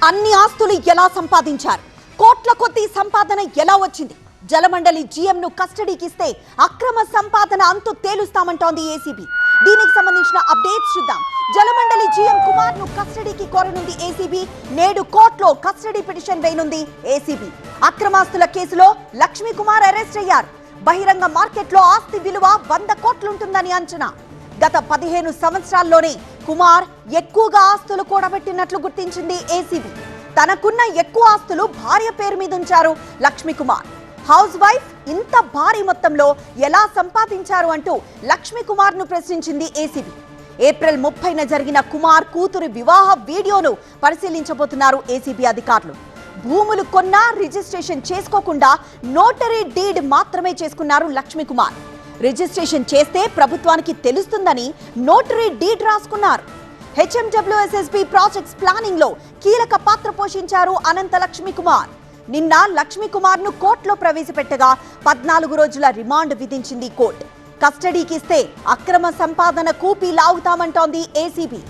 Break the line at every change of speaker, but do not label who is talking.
అన్ని ఆస్తులు ఎలా సంపాదించారు? కోట్ల కొద్ది సంపాదన ఎలా వచ్చింది? జలమండలి జీఎం ను కస్టడీకి ఇస్తే అక్రమ సంపాదన అంతు తేలుస్తామంటోంది ఏసీబీ. దీనికి సంబంధించిన అప్డేట్స్ చూద్దాం. జలమండలి జీఎం కుమార్ ను కస్టడీకి కోరనుంది ఏసీబీ. నేడు కోర్టులో కస్టడీ పిటిషన్ వేయనుంది ఏసీబీ. అక్రమాస్తుల కేసులో లక్ష్మీ కుమార్ అరెస్ట్ అయ్యారు. బహిరంగ మార్కెట్లో ఆస్తి విలువ 100 కోట్లుంటుందని అంచనా. గత 15 సంవత్సరాల్లోనే కుమార్ ఎక్కువగా ఆస్తులు కూడబెట్టినట్లు గుర్తించింది ఏసీబీ. తనకున్న ఎక్కువ ఆస్తులు భార్య పేరు మీద ఉంచారు లక్ష్మీ కుమార్. హౌస్ వైఫ్ ఇంత భారీ మొత్తంలో ఎలా సంపాదించారు అంటూ లక్ష్మీ కుమార్ ను ప్రశ్నించింది ఏసీబీ. ఏప్రిల్ 30న జరిగిన కుమార్ కూతురు వివాహ వీడియోను పరిశీలించబోతున్నారు ఏసీబీ అధికారులు. భూములు కొన్నా రిజిస్ట్రేషన్ చేసుకోకుండా నోటరీ డీడ్ మాత్రమే చేసుకున్నారు లక్ష్మీ కుమార్. రిజిస్ట్రేషన్ చేస్తే ప్రభుత్వానికి తెలుస్తుందని నోటరీ డీడ్ రాసుకున్నారు. హెచ్ఎండబ్ల్యూఎస్ఎస్బీ ప్రాజెక్ట్స్ ప్లానింగ్ లో కీలక పాత్ర పోషించారు అనంత లక్ష్మీ కుమార్. నిన్న లక్ష్మీ కుమార్ ను కోర్టులో ప్రవేశపెట్టగా 14 రోజుల రిమాండ్ విధించింది కోర్టు. కస్టడీకి ఇస్తే అక్రమ సంపాదన కూపి లాగుతామంటోంది ఏసీబీ.